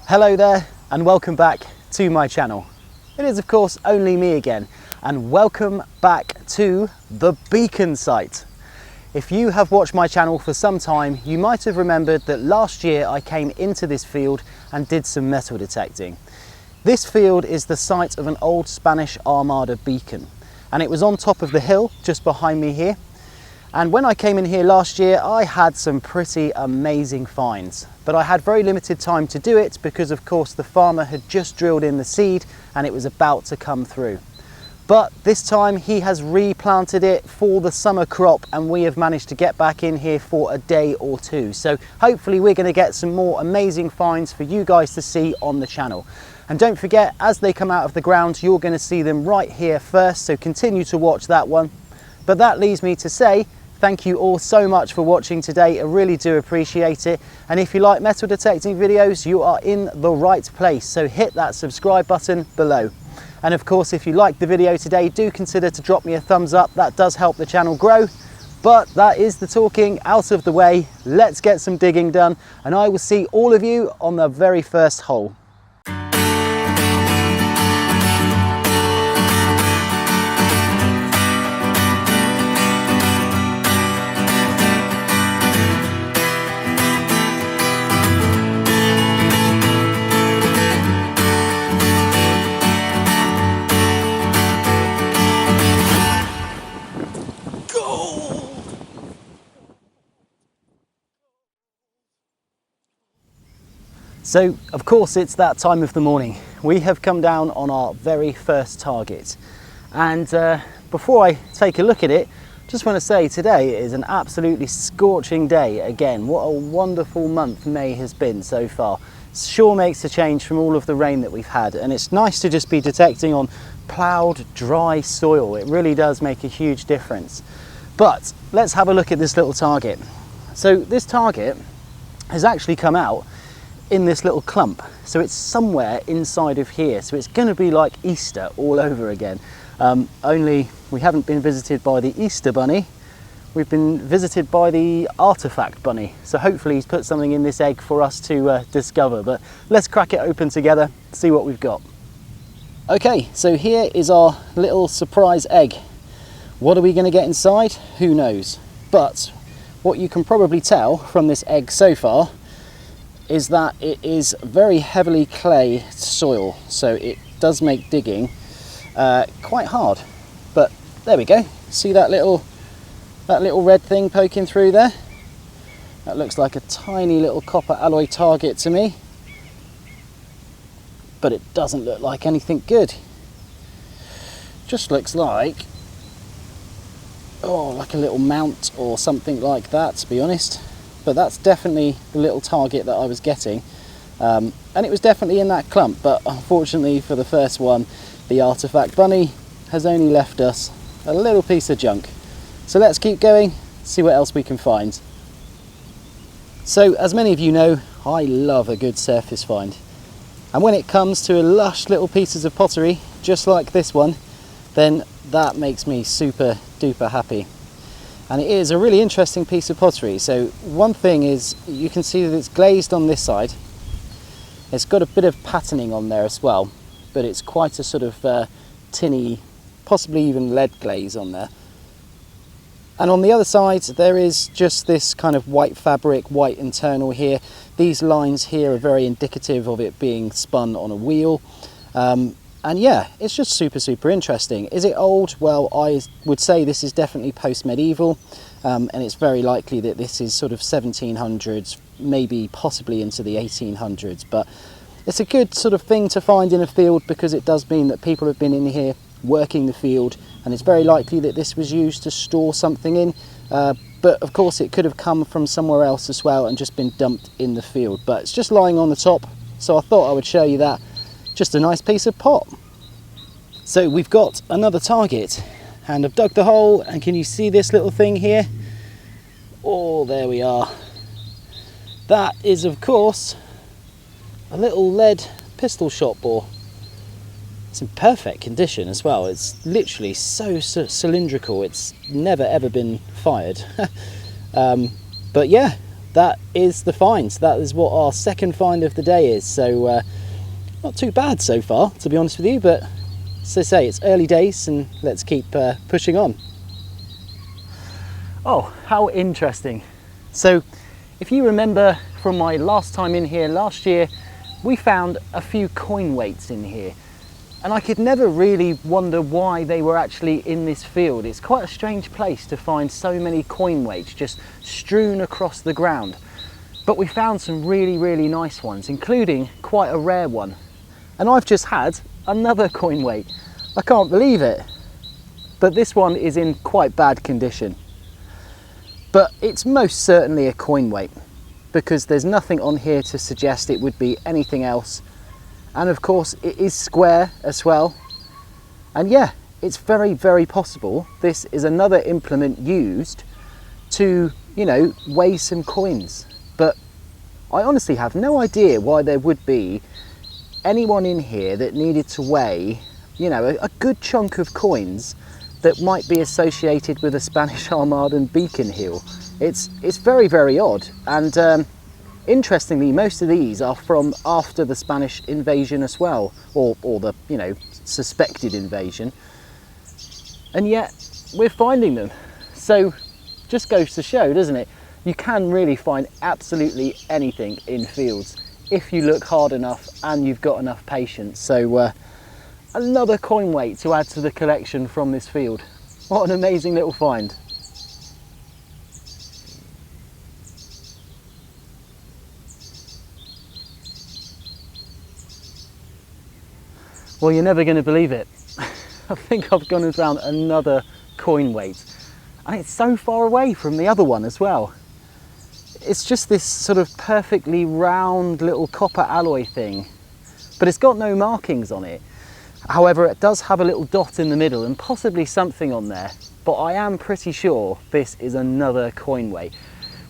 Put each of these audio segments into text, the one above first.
Hello there and welcome back to my channel. It is of course only me again, and welcome back to the beacon site. If you have watched my channel for some time, you might have remembered that last year I came into this field and did some metal detecting. This field is the site of an old Spanish Armada beacon, and it was on top of the hill just behind me here. And when I came in here last year, I had some pretty amazing finds, but I had very limited time to do it because of course the farmer had just drilled in the seed and it was about to come through. But this time he has replanted it for the summer crop and we have managed to get back in here for a day or two. So hopefully we're going to get some more amazing finds for you guys to see on the channel. And don't forget, as they come out of the ground, you're going to see them right here first, so continue to watch that one. But that leaves me to say, thank you all so much for watching today. I really do appreciate it. And if you like metal detecting videos, you are in the right place. So hit that subscribe button below. And of course, if you liked the video today, do consider to drop me a thumbs up. That does help the channel grow. But that is the talking out of the way. Let's get some digging done. And I will see all of you on the very first hole. So, of course, it's that time of the morning. We have come down on our very first target. And before I take a look at it, just want to say today is an absolutely scorching day again. What a wonderful month May has been so far. Sure makes a change from all of the rain that we've had. And it's nice to just be detecting on ploughed, dry soil. It really does make a huge difference. But let's have a look at this little target. So this target has actually come out in this little clump, so it's somewhere inside of here, so it's going to be like Easter all over again, only we haven't been visited by the Easter bunny, we've been visited by the artifact bunny, so hopefully he's put something in this egg for us to discover. But let's crack it open together, see what we've got. Okay, so here is our little surprise egg. What are we going to get inside? Who knows, but what you can probably tell from this egg so far is that it is very heavily clay soil, so it does make digging quite hard. But there we go, see that little red thing poking through there? That looks like a tiny little copper alloy target to me, but it doesn't look like anything good. Just looks like, oh, like a little mount or something like that, to be honest. But that's definitely the little target that I was getting, and it was definitely in that clump, but unfortunately for the first one, the artifact bunny has only left us a little piece of junk. So let's keep going, see what else we can find. So as many of you know, I love a good surface find, and when it comes to lush little pieces of pottery just like this one, then that makes me super duper happy. And it is a really interesting piece of pottery. So one thing is, you can see that it's glazed on this side. It's got a bit of patterning on there as well, but it's quite a sort of tinny, possibly even lead glaze on there. And on the other side, there is just this kind of white fabric, white internal here. These lines here are very indicative of it being spun on a wheel. And yeah, it's just super interesting. Is it old? Well, I would say this is definitely post-medieval, and it's very likely that this is sort of 1700s, maybe possibly into the 1800s. But it's a good sort of thing to find in a field because it does mean that people have been in here working the field, and it's very likely that this was used to store something in. But of course it could have come from somewhere else as well and just been dumped in the field. But it's just lying on the top, so I thought I would show you that. Just a nice piece of pot. So we've got another target, and I've dug the hole, and can you see this little thing here? Oh, there we are. That is of course a little lead pistol shot bore. It's in perfect condition as well. It's literally so cylindrical, it's never ever been fired. But yeah, that is the find. That is what our second find of the day is. So not too bad so far, to be honest with you, but as I say, it's early days and let's keep pushing on. Oh, how interesting. So if you remember from my last time in here last year, we found a few coin weights in here. And I could never really wonder why they were actually in this field. It's quite a strange place to find so many coin weights just strewn across the ground. But we found some really, really nice ones, including quite a rare one. And I've just had another coin weight. I can't believe it. But this one is in quite bad condition. But it's most certainly a coin weight, because there's nothing on here to suggest it would be anything else. And of course it is square as well. And yeah, it's very, very possible this is another implement used to, you know, weigh some coins. But I honestly have no idea why there would be anyone in here that needed to weigh, you know, a good chunk of coins that might be associated with a Spanish Armada and beacon heel. It's very, very odd. And interestingly, most of these are from after the Spanish invasion as well, or the, you know, suspected invasion. And yet we're finding them. So just goes to show, doesn't it? You can really find absolutely anything in fields if you look hard enough and you've got enough patience. So another coin weight to add to the collection from this field. What an amazing little find. Well, you're never going to believe it. I think I've gone and found another coin weight, and it's so far away from the other one as well. It's just this sort of perfectly round little copper alloy thing, but it's got no markings on it. However, it does have a little dot in the middle and possibly something on there, but I am pretty sure this is another coin weight,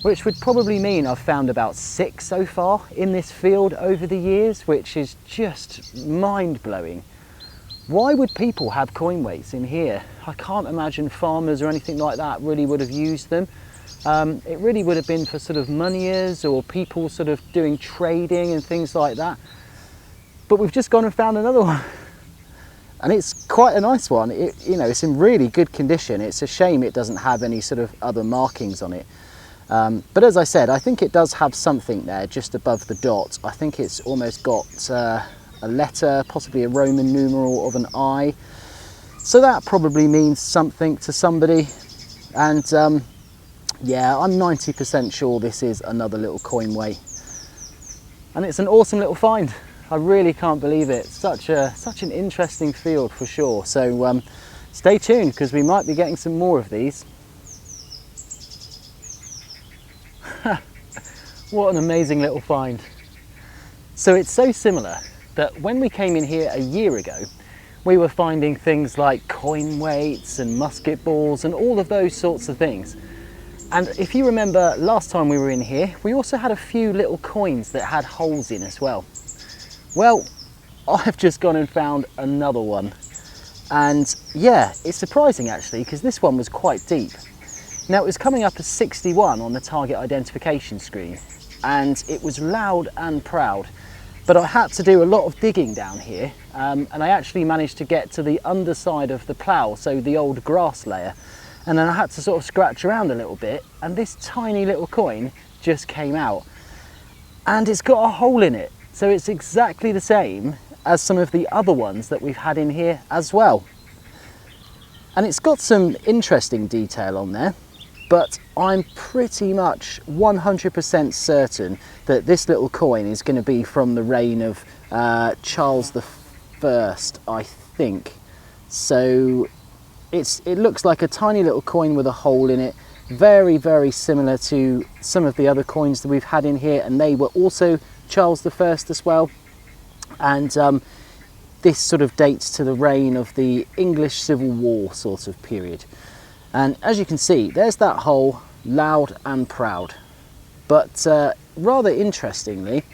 which would probably mean I've found about 6 so far in this field over the years, which is just mind-blowing. Why would people have coin weights in here? I can't imagine farmers or anything like that really would have used them. It really would have been for sort of moneyers or people sort of doing trading and things like that. But we've just gone and found another one. And it's quite a nice one. You know, it's in really good condition. It's a shame it doesn't have any sort of other markings on it. But as I said, I think it does have something there just above the dot. I think it's almost got a letter, possibly a Roman numeral of an I. So that probably means something to somebody. And yeah, I'm 90% sure this is another little coin weight. And it's an awesome little find. I really can't believe it. Such an interesting field for sure. So stay tuned, because we might be getting some more of these. What an amazing little find. So it's so similar that when we came in here a year ago, we were finding things like coin weights and musket balls and all of those sorts of things. And if you remember last time we were in here, we also had a few little coins that had holes in as well. Well, I've just gone and found another one. And yeah, it's surprising actually, because this one was quite deep. Now it was coming up as 61 on the target identification screen, and it was loud and proud. But I had to do a lot of digging down here, and I actually managed to get to the underside of the plough, so the old grass layer. And then I had to sort of scratch around a little bit, and this tiny little coin just came out. And it's got a hole in it, so it's exactly the same as some of the other ones that we've had in here as well. And it's got some interesting detail on there, but I'm pretty much 100% certain that this little coin is going to be from the reign of Charles I, I think. So it looks like a tiny little coin with a hole in it, very, very similar to some of the other coins that we've had in here, and they were also Charles I as well. And this sort of dates to the reign of the English Civil War sort of period. And as you can see, there's that hole, loud and proud. But rather interestingly,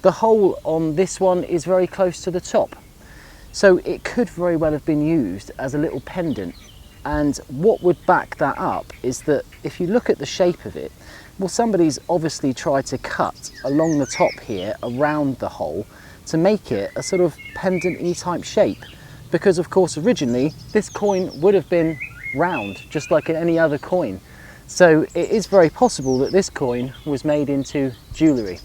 the hole on this one is very close to the top. So it could very well have been used as a little pendant. And what would back that up is that if you look at the shape of it, well, somebody's obviously tried to cut along the top here around the hole to make it a sort of pendant-y type shape, because of course originally this coin would have been round just like any other coin. So it is very possible that this coin was made into jewellery,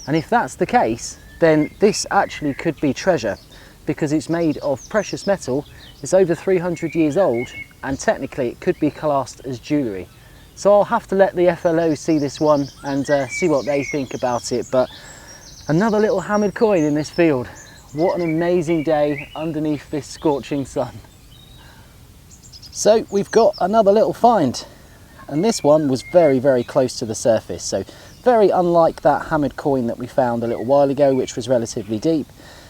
and if that's the case, then this actually could be treasure, because it's made of precious metal. It's over 300 years old, and technically it could be classed as jewellery. So I'll have to let the FLO see this one and see what they think about it. But another little hammered coin in this field. What an amazing day underneath this scorching sun. So we've got another little find, and this one was very, very close to the surface. So very unlike that hammered coin that we found a little while ago, which was relatively deep.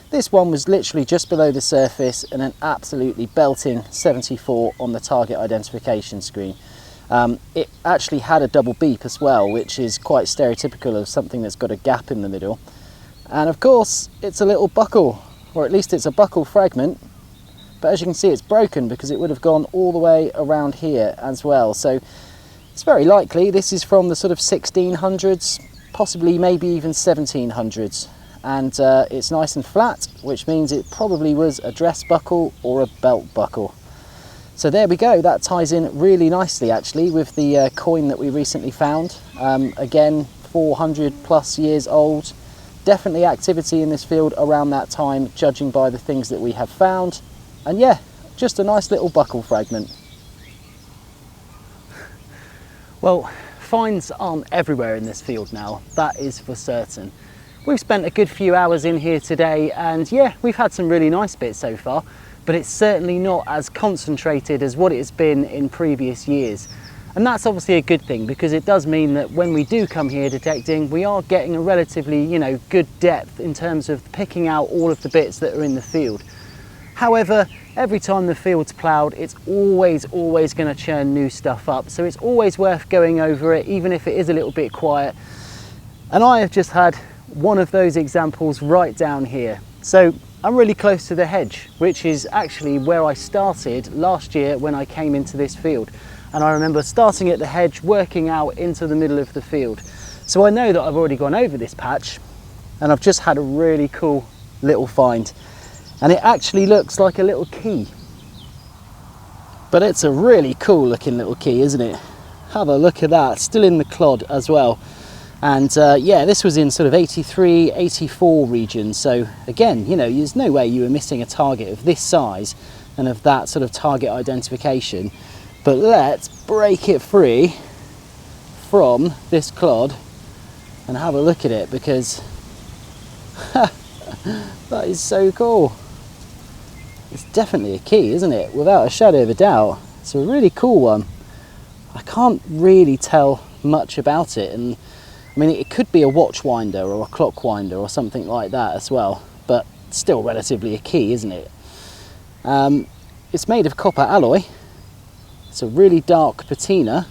This one was literally just below the surface and an absolutely belting 74 on the target identification screen. It actually had a double beep as well, which is quite stereotypical of something that's got a gap in the middle. And of course, it's a little buckle, or at least it's a buckle fragment. But as you can see, it's broken because it would have gone all the way around here as well. So it's very likely this is from the sort of 1600s, possibly maybe even 1700s. And it's nice and flat, which means it probably was a dress buckle or a belt buckle. So there we go, that ties in really nicely actually with the coin that we recently found. Again, 400 plus years old. Definitely activity in this field around that time, judging by the things that we have found. And yeah, just a nice little buckle fragment. Well, finds aren't everywhere in this field now, that is for certain. We've spent a good few hours in here today, and yeah, we've had some really nice bits so far, but it's certainly not as concentrated as what it's been in previous years. And that's obviously a good thing, because it does mean that when we do come here detecting, we are getting a relatively, good depth in terms of picking out all of the bits that are in the field. However, every time the field's ploughed, it's always going to churn new stuff up. So it's always worth going over it, even if it is a little bit quiet. And I have just had one of those examples right down here. So I'm really close to the hedge, which is actually where I started last year when I came into this field. And I remember starting at the hedge, working out into the middle of the field. So I know that I've already gone over this patch, and I've just had a really cool little find. And it actually looks like a little key. But it's a really cool looking little key, isn't it? Have a look at that, still in the clod as well. And yeah, this was in sort of 83, 84 region. So again, there's no way you were missing a target of this size and of that sort of target identification. But let's break it free from this clod and have a look at it, because that is so cool. It's definitely a key, isn't it? Without a shadow of a doubt. It's a really cool one. I can't really tell much about it, and I mean, it could be a watch winder or a clock winder or something like that as well, but still relatively a key, isn't it? It's made of copper alloy. It's a really dark patina.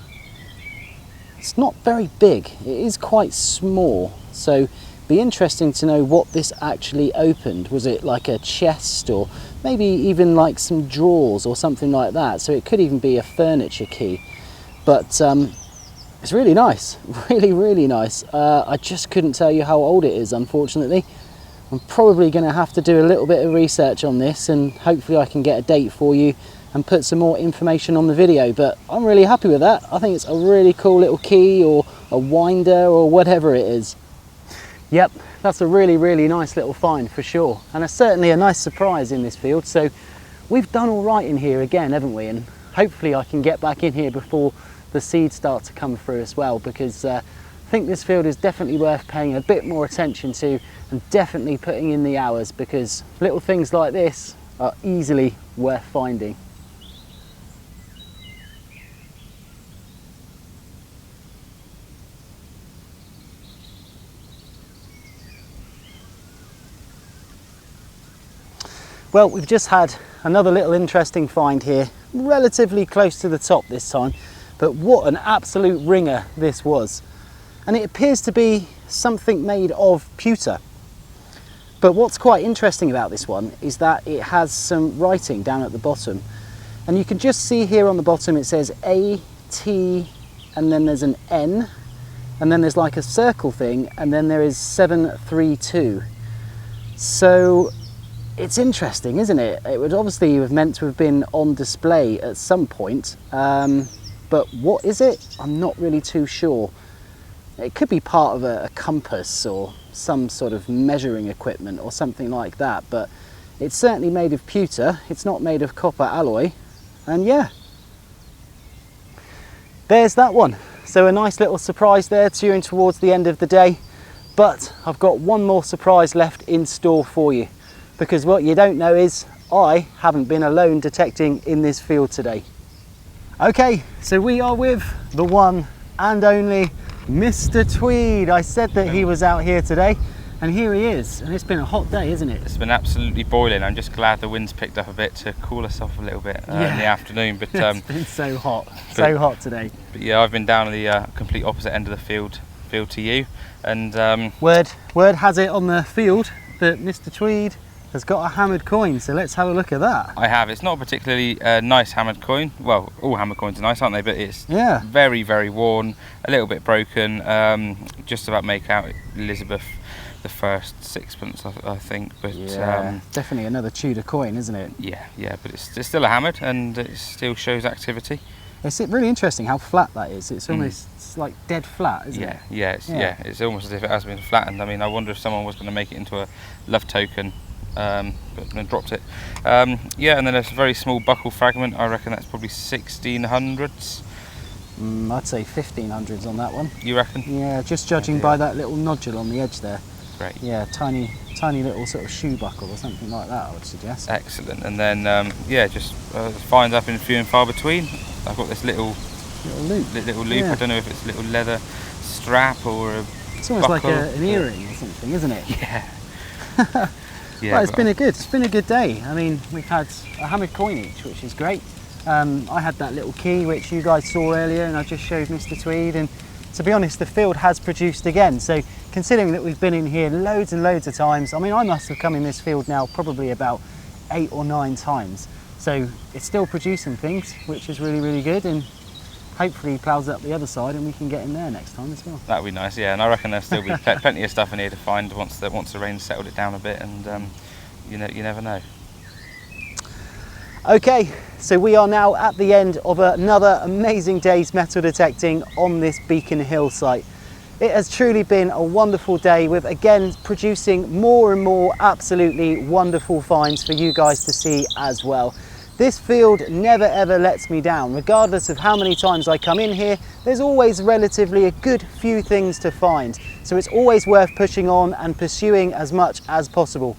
It's not very big, it is quite small, so it'd be interesting to know what this actually opened. Was it like a chest, or maybe even like some drawers or something like that? So it could even be a furniture key. But it's really nice, really nice. I just couldn't tell you how old it is, unfortunately. I'm probably going to have to do a little bit of research on this, and hopefully I can get a date for you and put some more information on the video. But I'm really happy with that. I think it's a really cool little key, or a winder, or whatever it is. Yep, that's a really nice little find for sure, and it's certainly a nice surprise in this field. So we've done all right in here again, haven't we? And hopefully I can get back in here before the seeds start to come through as well, because I think this field is definitely worth paying a bit more attention to, and definitely putting in the hours, because little things like this are easily worth finding. Well, we've just had another little interesting find here, relatively close to the top this time, but what an absolute ringer this was. And it appears to be something made of pewter. But what's quite interesting about this one is that it has some writing down at the bottom, And you can just see here on the bottom it says AT, and then there's an N, and then there's like a circle thing, and then there is 732. So it's interesting, isn't it? It would obviously have meant to have been on display at some point, but what is it? I'm not really too sure. It could be part of a compass or some sort of measuring equipment or something like that, but it's certainly made of pewter. It's not made of copper alloy. And yeah, there's that one. So a nice little surprise there, tuning towards the end of the day. But I've got one more surprise left in store for you, because what you don't know is I haven't been alone detecting in this field today. Okay, so we are with the one and only Mr. Tweed. I said that he was out here today, and here he is. And it's been a hot day, isn't it? It's been absolutely boiling. I'm just glad the wind's picked up a bit to cool us off a little bit in the afternoon. But it's been so hot, so hot today. But yeah, I've been down the complete opposite end of the field to you. And word has it on the field that Mr. Tweed has got a hammered coin. So let's have a look at that. I have. It's not a particularly nice hammered coin. Well, all hammered coins are nice, aren't they? But it's very, very worn, a little bit broken. Just about make out Elizabeth the first sixpence, I think. But yeah, definitely another Tudor coin, isn't it? Yeah, but it's still a hammered, and it still shows activity. It's really interesting how flat that is. It's almost it's like dead flat, isn't it? Yeah, it's almost as if it has been flattened. I mean, I wonder if someone was going to make it into a love token, but then dropped it. Yeah, and then there's a very small buckle fragment. I reckon that's probably 1600s. I'd say 1500s on that one. You reckon? Yeah, just judging by that little nodule on the edge there. Great. Yeah, tiny little sort of shoe buckle or something like that, I would suggest. Excellent. And then yeah, just finds up in few and far between. I've got this little loop. I don't know if it's a little leather strap or a It's almost buckle, like an earring or something, isn't it? Yeah. Yeah. Well, it's been a good day. I mean, we've had a hammered coin each, which is great. I had that little key which you guys saw earlier, and I just showed Mr. Tweed, and to be honest, the field has produced again. So considering that we've been in here loads and loads of times, I mean, I must have come in this field now probably about 8 or 9 times. So it's still producing things, which is really, really good, and hopefully he ploughs up the other side and we can get in there next time as well. That would be nice, yeah, and I reckon there'll still be plenty of stuff in here to find once the rain settled it down a bit, and you never know. Okay, so we are now at the end of another amazing day's metal detecting on this Beacon Hill site. It has truly been a wonderful day with, again, producing more and more absolutely wonderful finds for you guys to see as well. This field never ever lets me down. Regardless of how many times I come in here, there's always relatively a good few things to find. So it's always worth pushing on and pursuing as much as possible.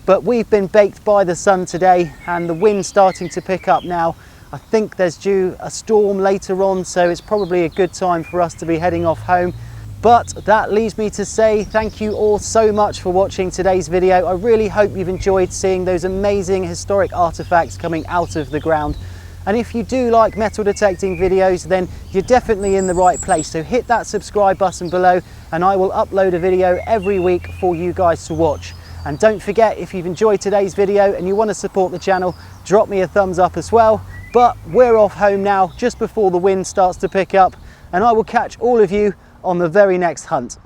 But we've been baked by the sun today, and the wind's starting to pick up now. I think there's due a storm later on, so it's probably a good time for us to be heading off home. But that leaves me to say thank you all so much for watching today's video. I really hope you've enjoyed seeing those amazing historic artifacts coming out of the ground. And if you do like metal detecting videos, then you're definitely in the right place. So hit that subscribe button below, and I will upload a video every week for you guys to watch. And don't forget, if you've enjoyed today's video and you want to support the channel, drop me a thumbs up as well. But we're off home now, just before the wind starts to pick up, and I will catch all of you on the very next hunt.